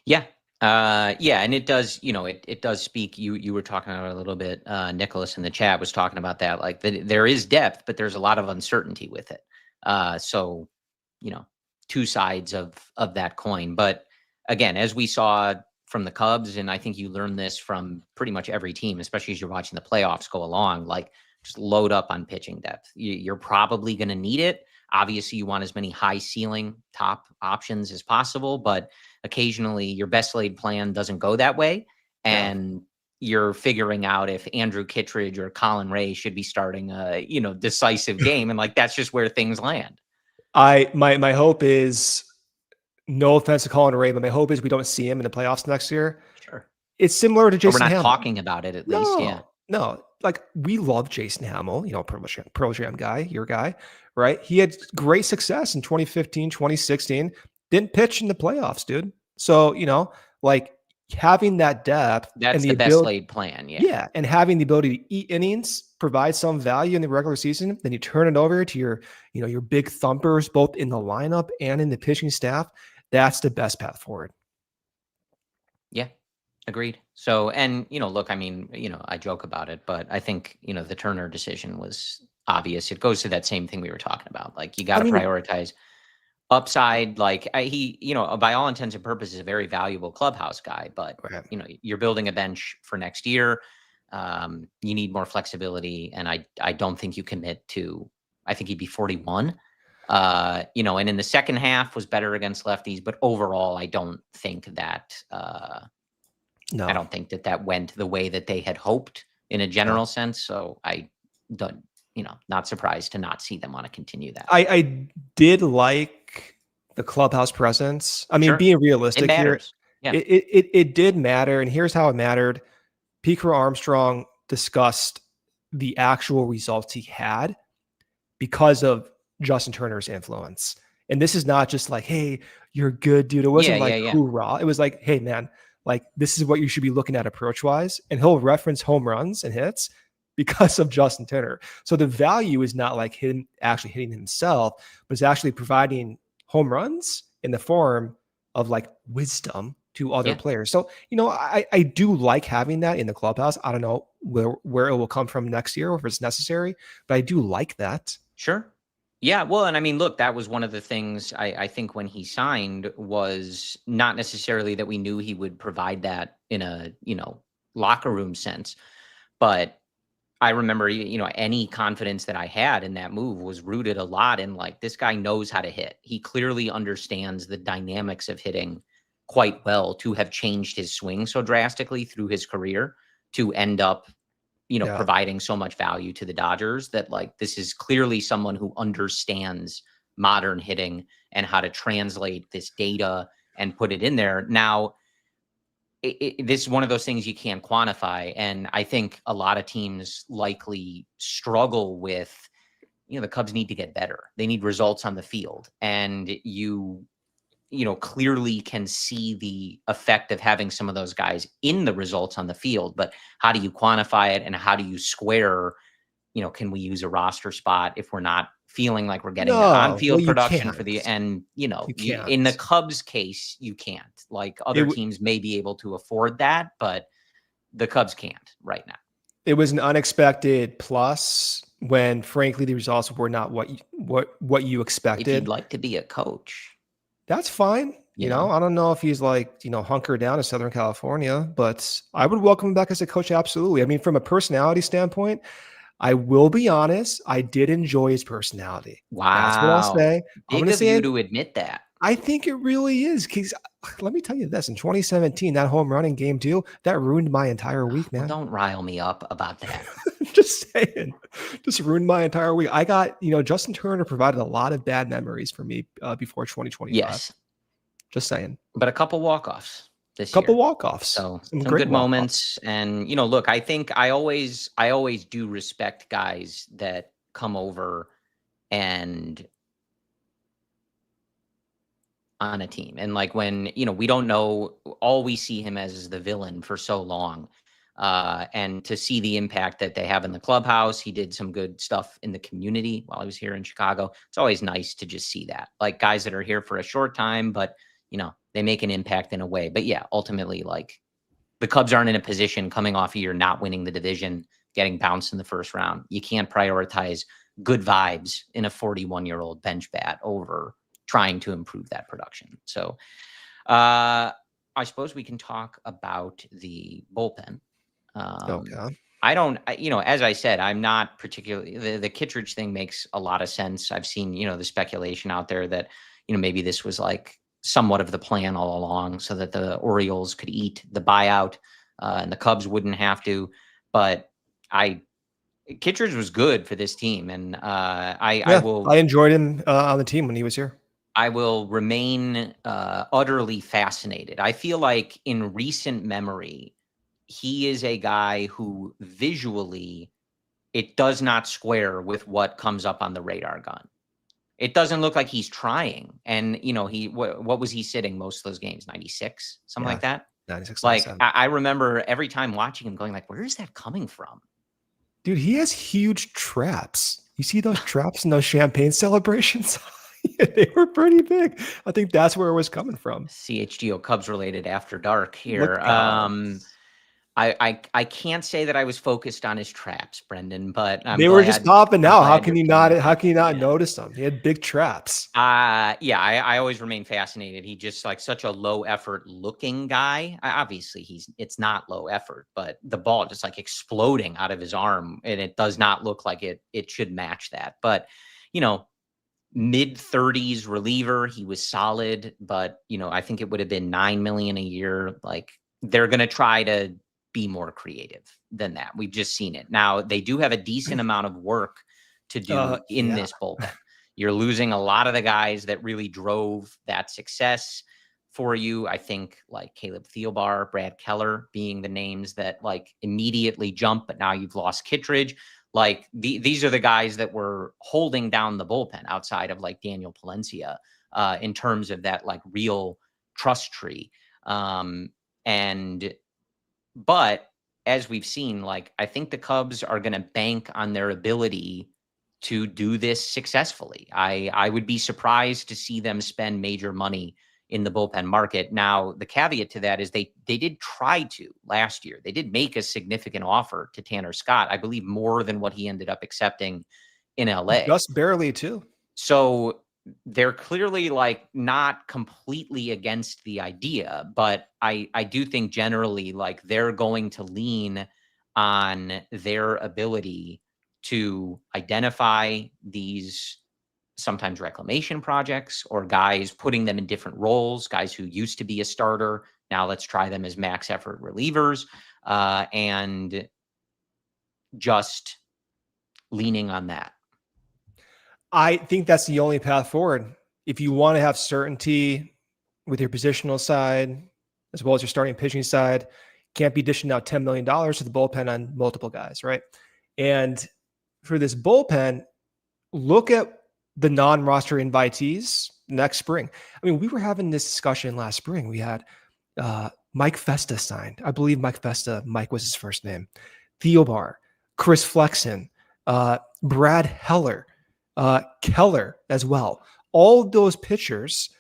Yeah. And it does, it does speak. You were talking about it a little bit. Nicholas in the chat was talking about that. Like there is depth, but there's a lot of uncertainty with it. So, two sides of that coin. But again, as we saw from the Cubs, and I think you learn this from pretty much every team, especially as you're watching the playoffs go along, like just load up on pitching depth. You're probably going to need it. Obviously, you want as many high ceiling top options as possible, but occasionally your best laid plan doesn't go that way. And you're figuring out if Andrew Kittredge or Colin Rea should be starting a, decisive game. And like, that's just where things land. My hope is, no offense to Colin Rea, but my hope is we don't see him in the playoffs next year. Sure. It's similar to Jason Hamill. We're not Hamill. talking about it at least. Yeah. No, like we love Jason Hamill, Pearl Jam guy, your guy, right? He had great success in 2015, 2016, didn't pitch in the playoffs, dude. So, like having that depth. That's the best laid plan. Yeah. Yeah. And having the ability to eat innings, provide some value in the regular season, then you turn it over to your big thumpers, both in the lineup and in the pitching staff. That's the best path forward. Yeah. Agreed. So, and, look, I mean, I joke about it, but I think, the Turner decision was obvious. It goes to that same thing we were talking about. Like, you got to prioritize upside. Like, he, by all intents and purposes, a very valuable clubhouse guy, but, you're building a bench for next year. You need more flexibility. And I don't think you commit to, I think he'd be 41. And in the second half was better against lefties, but overall, I don't think that, no, I don't think that went the way that they had hoped in a general sense. So I don't, not surprised to not see them want to continue that. I did like the clubhouse presence. I mean, being realistic here, it did matter. And here's how it mattered. Pete Armstrong discussed the actual results he had because of Justin Turner's influence. And this is not just like, hey, you're good, dude. It wasn't hoorah. It was like, hey, man, like this is what you should be looking at approach-wise. And he'll reference home runs and hits because of Justin Turner. So the value is not like him actually hitting himself, but it's actually providing home runs in the form of like wisdom to other players. So, I do like having that in the clubhouse. I don't know where it will come from next year or if it's necessary, but I do like that. Sure. Yeah, well, and I mean, look, that was one of the things I think when he signed was not necessarily that we knew he would provide that in a, locker room sense, But I remember, any confidence that I had in that move was rooted a lot in like, this guy knows how to hit. He clearly understands the dynamics of hitting quite well to have changed his swing so drastically through his career to end up, Yeah. providing so much value to the Dodgers that like, this is clearly someone who understands modern hitting and how to translate this data and put it in there. Now, this is one of those things you can't quantify. And I think a lot of teams likely struggle with, the Cubs need to get better. They need results on the field. And clearly can see the effect of having some of those guys in the results on the field. But how do you quantify it? And how do you square, can we use a roster spot if we're not feeling like we're getting the No, well, on-field you production for can't. the and You in the can't. Cubs case, you can't. Like It other teams may be able to afford that, but the Cubs can't right now. it was an unexpected plus when, frankly, the results were not what you If expected. you'd like to be a coach, That's fine. You know? I don't know if he's like, hunkered down in Southern California, but I would welcome him back as a coach. Absolutely. I mean, from a personality standpoint, I will be honest, I did enjoy his personality. That's what I'll wow, say. I'm going big to of say you it. to admit that. I think it really is. Because let me tell you this, in 2017, that home run in game 2, that ruined my entire week, Well, man. don't rile me up about that. Just saying. Just ruined my entire week. I got, Justin Turner provided a lot of bad memories for me before 2025. Yes, Just saying. but a couple walk-offs this Couple year. walk-offs. So Some some great good walk-offs. moments. And, look, I think I always do respect guys that come over and on a team. And like when, we don't know, all we see him as is the villain for so long. And to see the impact that they have in the clubhouse, he did some good stuff in the community while I was here in Chicago. It's always nice to just see that, like guys that are here for a short time, but they make an impact in a way. But yeah, ultimately, like the Cubs aren't in a position coming off a year not winning the division, getting bounced in the first round. You can't prioritize good vibes in a 41-year-old bench bat over trying to improve that production. So I suppose we can talk about the bullpen. Okay. As I said, I'm not particularly, the Kittredge thing makes a lot of sense. I've seen, the speculation out there that, maybe this was like somewhat of the plan all along so that the Orioles could eat the buyout and the Cubs wouldn't have to. But Kittredge was good for this team. And I enjoyed him on the team when he was here. I will remain utterly fascinated. I feel like in recent memory, he is a guy who visually, it does not square with what comes up on the radar gun. It doesn't look like he's trying. And, what was he sitting most of those games? 96, something like that? 96, Like, 97. I remember every time watching him going like, where is that coming from? Dude, he has huge traps. You see those traps in those champagne celebrations? They were pretty big. I think that's where it was coming from. CHGO Cubs Related After Dark here. Look out. I can't say that I was focused on his traps, Brendan, but They were just popping out. How can you not Yeah. notice them? He had big traps. Yeah, I always remain fascinated. He just like such a low effort looking guy. Obviously it's not low effort, but the ball just like exploding out of his arm, and it does not look like it should match that. But mid-30s reliever, he was solid, but I think it would have been $9 million a year. Like they're gonna try to be more creative than that. We've just seen it. Now they do have a decent amount of work to do in this bullpen. You're losing a lot of the guys that really drove that success for you. I think like Caleb Thielbar, Brad Keller being the names that like immediately jump, but now you've lost Kittredge. Like these are the guys that were holding down the bullpen outside of like Daniel Palencia in terms of that like real trust tree. But as we've seen, like I think the Cubs are going to bank on their ability to do this successfully. I would be surprised to see them spend major money in the bullpen market. Now, the caveat to that is they did try to last year. They did make a significant offer to Tanner Scott, I believe more than what he ended up accepting in LA. Just barely too. So they're clearly like not completely against the idea, but I do think generally like they're going to lean on their ability to identify these sometimes reclamation projects or guys, putting them in different roles, guys who used to be a starter. Now let's try them as max effort relievers, and just leaning on that. I think that's the only path forward. If you want to have certainty with your positional side, as well as your starting pitching side, can't be dishing out $10 million to the bullpen on multiple guys, right? And for this bullpen, look at the non-roster invitees next spring. I mean, we were having this discussion last spring. We had Mike Festa signed. I believe Mike was his first name. Theobar, Chris Flexen, Brad Heller, Keller as well. All those pitchers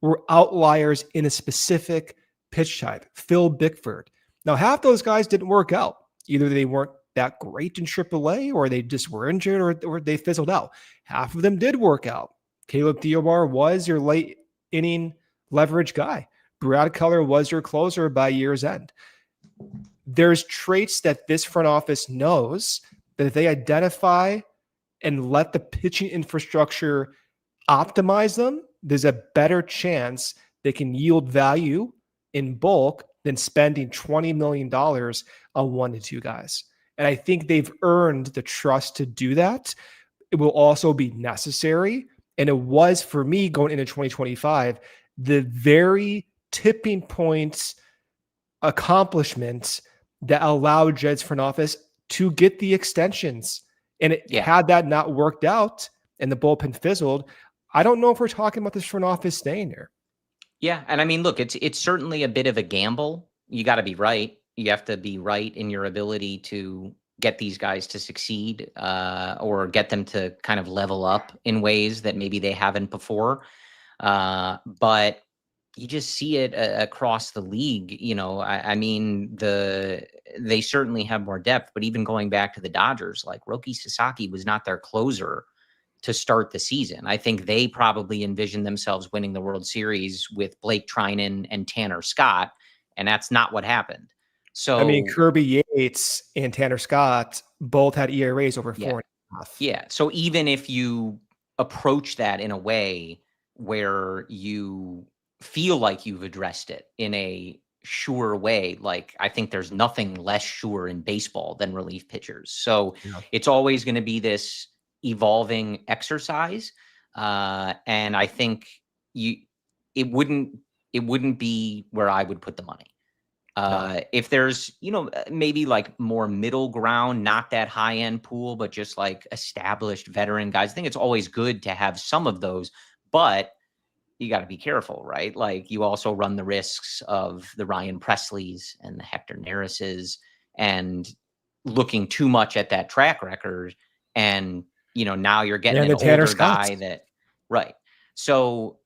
were outliers in a specific pitch type. Phil Bickford. Now, half those guys didn't work out. Either they weren't that great in AAA, or they just were injured, or they fizzled out. Half of them did work out. Caleb Theobar was your late inning leverage guy. Brad Keller was your closer by year's end. There's traits that this front office knows that if they identify and let the pitching infrastructure optimize them, there's a better chance they can yield value in bulk than spending $20 million on 1 to 2 guys. And I think they've earned the trust to do that. It will also be necessary. And it was, for me, going into 2025, the very tipping points accomplishments that allowed Jed's front office to get the extensions. And had that not worked out and the bullpen fizzled, I don't know if we're talking about this front office staying there. Yeah. And I mean, look, it's certainly a bit of a gamble. You got to be right. You have to be right in your ability to get these guys to succeed, or get them to kind of level up in ways that maybe they haven't before. But you just see it across the league. You know, I mean, they certainly have more depth, but even going back to the Dodgers, like Roki Sasaki was not their closer to start the season. I think they probably envisioned themselves winning the World Series with Blake Trinan and Tanner Scott, and that's not what happened. So I mean, Kirby Yates and Tanner Scott both had ERAs over 4.5. Yeah. So even if you approach that in a way where you feel like you've addressed it in a sure way, like I think there's nothing less sure in baseball than relief pitchers. So it's always going to be this evolving exercise. And I think it wouldn't be where I would put the money. If there's, maybe like more middle ground, not that high end pool, but just like established veteran guys, I think it's always good to have some of those, but you got to be careful, right? Like you also run the risks of the Ryan Presleys and the Hector Neris's and looking too much at that track record. And, now you're getting an older guy that, right. So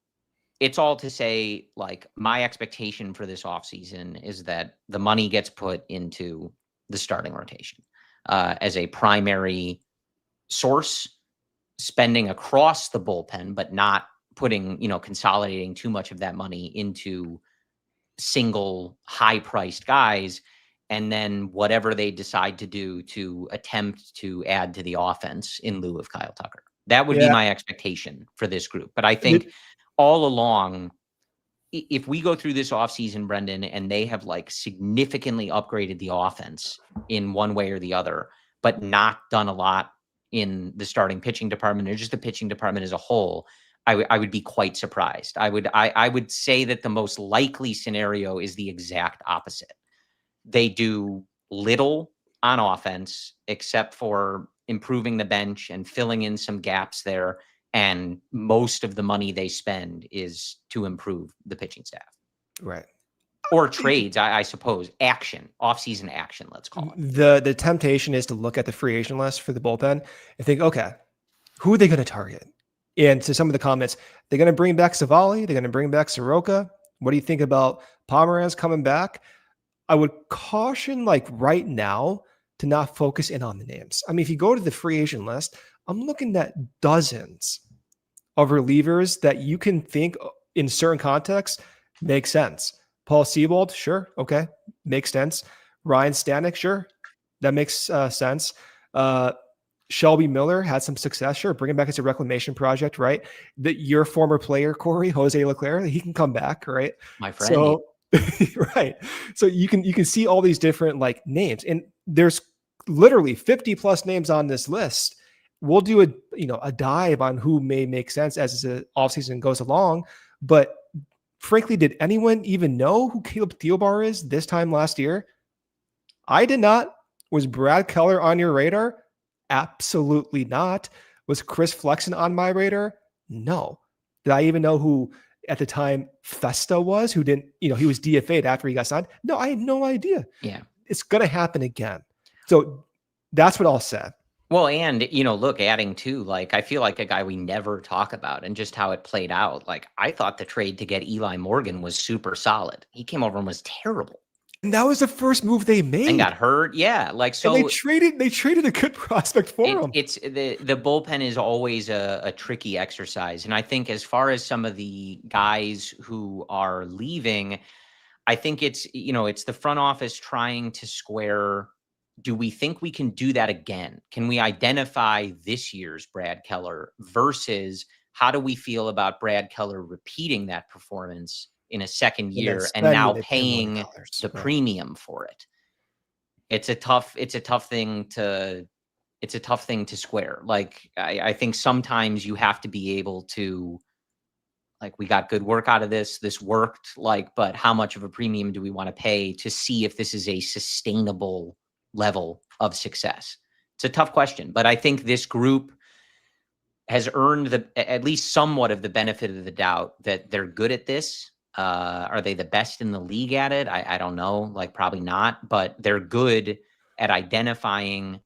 it's all to say, like, my expectation for this offseason is that the money gets put into the starting rotation as a primary source, spending across the bullpen, but not putting, consolidating too much of that money into single high-priced guys. And then whatever they decide to do to attempt to add to the offense in lieu of Kyle Tucker. That would be my expectation for this group. But I think all along, if we go through this offseason, Brendan, and they have like significantly upgraded the offense in one way or the other, but not done a lot in the starting pitching department or just the pitching department as a whole, I would be quite surprised. I would say that the most likely scenario is the exact opposite. They do little on offense except for improving the bench and filling in some gaps there. And most of the money they spend is to improve the pitching staff. Right. Or trades, I suppose. Offseason action, let's call it. The temptation is to look at the free agent list for the bullpen and think, okay, who are they going to target? And to some of the comments, they're going to bring back Savali. They're going to bring back Soroka. What do you think about Pomeranz coming back? I would caution, like right now, to not focus in on the names. I mean, if you go to the free agent list, I'm looking at dozens of relievers that you can think in certain contexts make sense. Paul Sewald, sure. Okay. Makes sense. Ryan Stanek, sure. That makes sense. Shelby Miller had some success. Sure, bring him back as a reclamation project, right? That your former player, Corey, Jose Leclerc, he can come back, right? My friend. So, right. So you can see all these different like names, and there's literally 50 plus names on this list. We'll do a dive on who may make sense as the offseason goes along. But frankly, did anyone even know who Caleb Thielbar is this time last year? I did not. Was Brad Keller on your radar? Absolutely not. Was Chris Flexen on my radar? No. Did I even know who at the time Festa was, who didn't, he was DFA'd after he got signed? No, I had no idea. Yeah. It's going to happen again. So that's what I'll say. Well, and, look, adding to, like, I feel like a guy we never talk about and just how it played out. Like, I thought the trade to get Eli Morgan was super solid. He came over and was terrible. And that was the first move they made. And got hurt. Yeah. Like, so and they traded a good prospect for him. It's the bullpen is always a tricky exercise. And I think as far as some of the guys who are leaving, I think it's the front office trying to square. Do we think we can do that again? Can we identify this year's Brad Keller versus how do we feel about Brad Keller repeating that performance in a second year and now paying the premium for it? It's a tough thing to square. Like, I think sometimes you have to be able to, like, we got good work out of this worked, like, but how much of a premium do we want to pay to see if this is a sustainable level of success? It's a tough question, but I think this group has earned at least somewhat of the benefit of the doubt that they're good at this. Are they the best in the league at it? I don't know, like, probably not, but they're good at identifying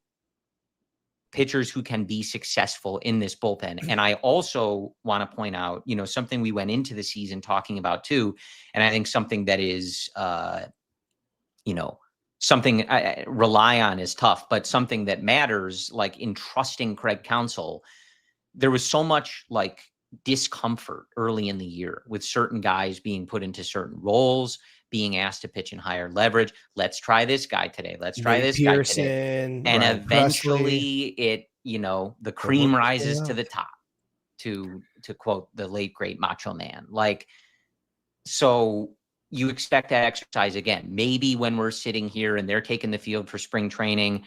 pitchers who can be successful in this bullpen. And I also want to point out, something we went into the season talking about too, and I think something that is, something I rely on is tough, but something that matters, like in trusting Craig Counsell, there was so much like discomfort early in the year with certain guys being put into certain roles, being asked to pitch in higher leverage. Let's try this guy today. Let's try this guy today. And eventually the cream rises to the top, to quote the late great Macho Man. Like, so you expect that exercise again. Maybe when we're sitting here and they're taking the field for spring training,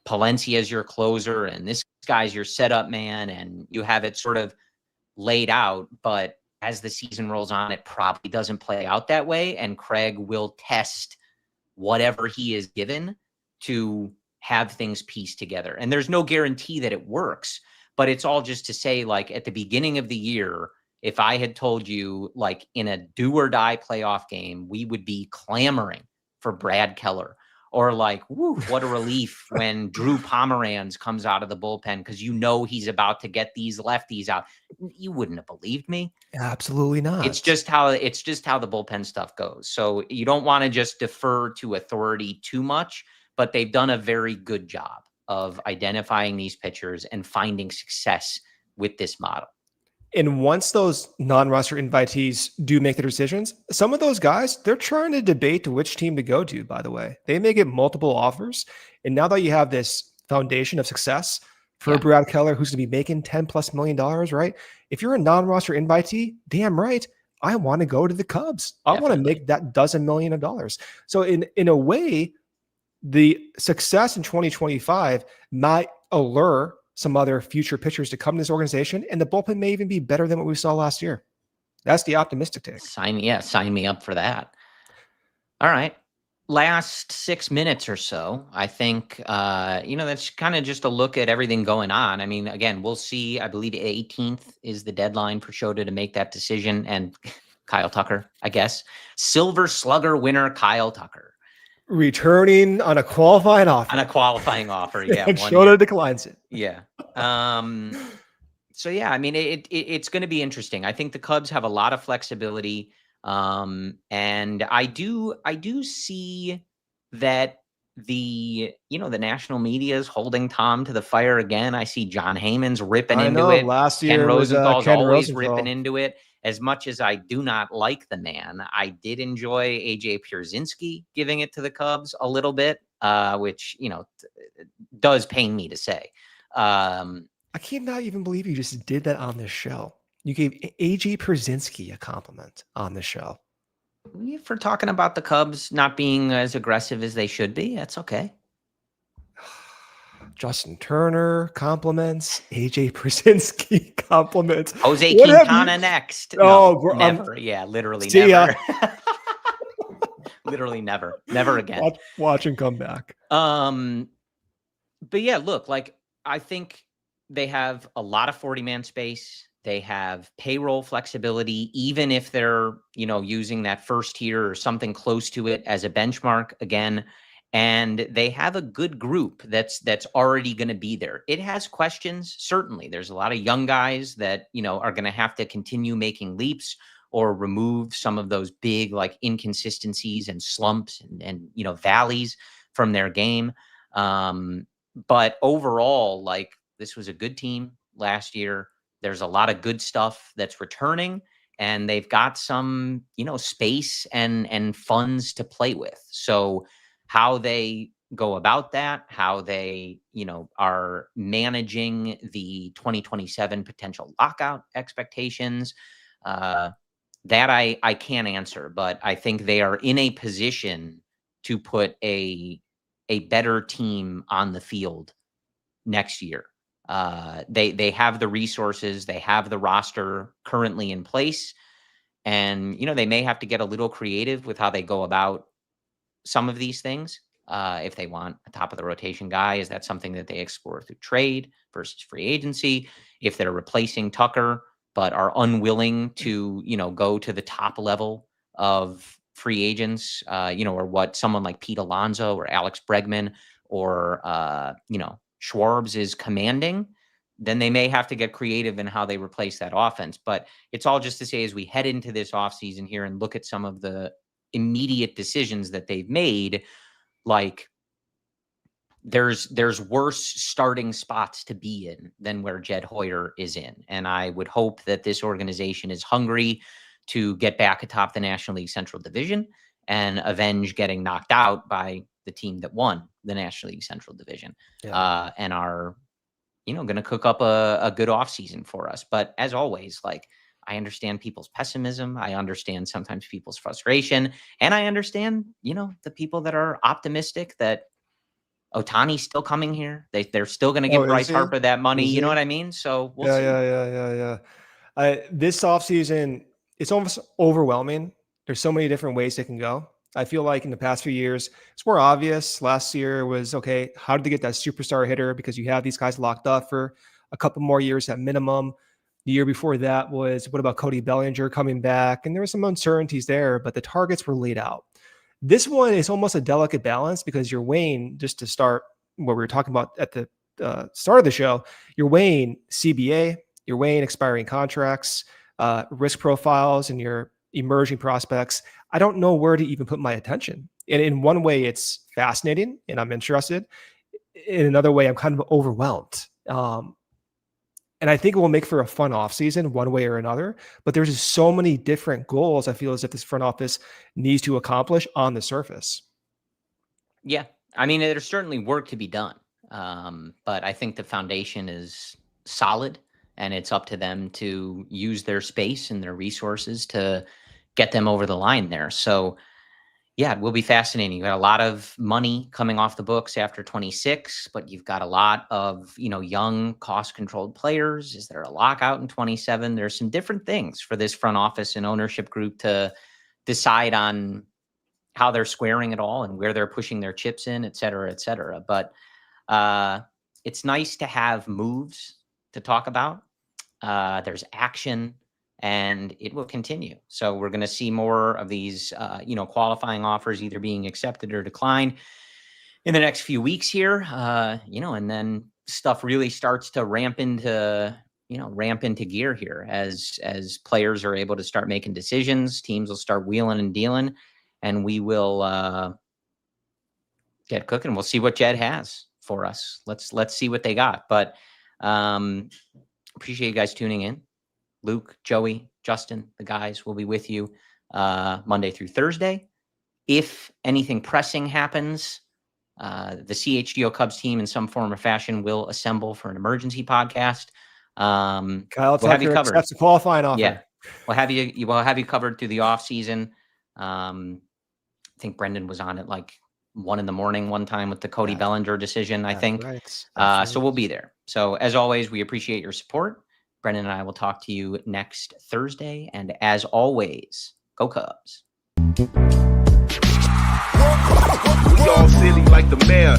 Palencia is your closer and this guy's your setup man, and you have it sort of laid out. But as the season rolls on, it probably doesn't play out that way. And Craig will test whatever he is given to have things pieced together. And there's no guarantee that it works, but it's all just to say, like, at the beginning of the year, if I had told you, like, in a do or die playoff game, we would be clamoring for Brad Keller, or like, woo, what a relief when Drew Pomeranz comes out of the bullpen because he's about to get these lefties out, you wouldn't have believed me. Absolutely not. It's just how the bullpen stuff goes. So you don't want to just defer to authority too much, but they've done a very good job of identifying these pitchers and finding success with this model. And once those non-roster invitees do make their decisions, some of those guys, they're trying to debate which team to go to, by the way. They may get multiple offers. And now that you have this foundation of success for Brad Keller, who's going to be making $10+ million, right? If you're a non-roster invitee, damn right, I want to go to the Cubs. I want to make that dozen million of dollars. So in a way, the success in 2025 might allure some other future pitchers to come to this organization, and the bullpen may even be better than what we saw last year. That's the optimistic take. Sign me up for that. All right. Last 6 minutes or so, I think, that's kind of just a look at everything going on. I mean, again, we'll see. I believe 18th is the deadline for Shota to make that decision. And Kyle Tucker, I guess. Silver Slugger winner Kyle Tucker. Returning on a qualifying offer. Yeah. And Shota declines it. Yeah. So yeah, I mean, it's going to be interesting. I think the Cubs have a lot of flexibility. And I do see that the national media is holding Tom to the fire again. I see John Heyman's ripping into it. Last year Ken Rosenthal's Ken always Rosenthal. ripping into it. As much as I do not like the man, I did enjoy AJ Pierzynski giving it to the Cubs a little bit. which, does pain me to say. I cannot even believe you just did that on this show. You gave AJ Pierzynski a compliment on the show. For talking about the Cubs not being as aggressive as they should be, that's okay. Justin Turner compliments, AJ Pierzynski compliments. Jose Quintana next. Oh, no, never. Yeah, literally see never. Ya. Literally never. Never again. Watch him come back. But yeah, look, like I think they have a lot of 40-man space. They have payroll flexibility, even if they're, using that first tier or something close to it as a benchmark again. And they have a good group that's already going to be there. It has questions, certainly. There's a lot of young guys that, are going to have to continue making leaps or remove some of those big like inconsistencies and slumps and valleys from their game. But overall, like this was a good team last year. There's a lot of good stuff that's returning, and they've got some, space and funds to play with. So how they go about that, how they, are managing the 2027 potential lockout expectations, that I can't answer, but I think they are in a position to put a better team on the field next year. They have the resources, they have the roster currently in place, and they may have to get a little creative with how they go about some of these things. If they want a top of the rotation guy, is that something that they explore through trade versus free agency? If they're replacing Tucker but are unwilling to go to the top level of free agents, or what someone like Pete Alonso or Alex Bregman or Schwarbs is commanding, then they may have to get creative in how they replace that offense. But it's all just to say, as we head into this offseason here and look at some of the immediate decisions that they've made, like there's worse starting spots to be in than where Jed Hoyer is in. And I would hope that this organization is hungry to get back atop the National League Central Division and avenge getting knocked out by the team that won the National League Central Division. Yeah. And are, going to cook up a good offseason for us. But as always, like, I understand people's pessimism. I understand sometimes people's frustration. And I understand, the people that are optimistic that Ohtani's still coming here. They're still going to give Bryce Harper that money. You know what I mean? So we'll see. Yeah. This offseason, it's almost overwhelming. There's so many different ways they can go. I feel like in the past few years, it's more obvious. Last year was, okay, how did they get that superstar hitter? Because you have these guys locked up for a couple more years at minimum. The year before that was, what about Cody Bellinger coming back? And there were some uncertainties there, but the targets were laid out. This one is almost a delicate balance because you're weighing, just to start what we were talking about at the start of the show, you're weighing CBA, you're weighing expiring contracts, risk profiles, and your emerging prospects. I don't know where to even put my attention. And in one way, it's fascinating and I'm interested. In another way, I'm kind of overwhelmed. And I think it will make for a fun offseason one way or another. But there's just so many different goals I feel as if this front office needs to accomplish on the surface. Yeah. I mean, there's certainly work to be done. But I think the foundation is solid, and it's up to them to use their space and their resources to get them over the line there. So yeah, it will be fascinating. You got a lot of money coming off the books after 26, but you've got a lot of, young cost-controlled players. Is there a lockout in 27? There's some different things for this front office and ownership group to decide on how they're squaring it all and where they're pushing their chips in, et cetera, et cetera. But it's nice to have moves to talk about. There's action, and it will continue. So we're going to see more of these, qualifying offers either being accepted or declined in the next few weeks here, and then stuff really starts to ramp into gear here as players are able to start making decisions. Teams will start wheeling and dealing, and we will get cooking. We'll see what Jed has for us. Let's see what they got. But appreciate you guys tuning in. Luke, Joey, Justin, the guys will be with you Monday through Thursday. If anything pressing happens, The CHGO Cubs team in some form or fashion will assemble for an emergency podcast. Kyle we'll have you Tucker covered. accepts a qualifying offer. Yeah, we'll have you covered through the off season. I think Brendan was on at like 1 a.m. one time with the Cody Bellinger decision, I think. Right. So we'll be there. So as always, we appreciate your support. Brendan and I will talk to you next Thursday. And as always, go Cubs. We all silly like the mayor.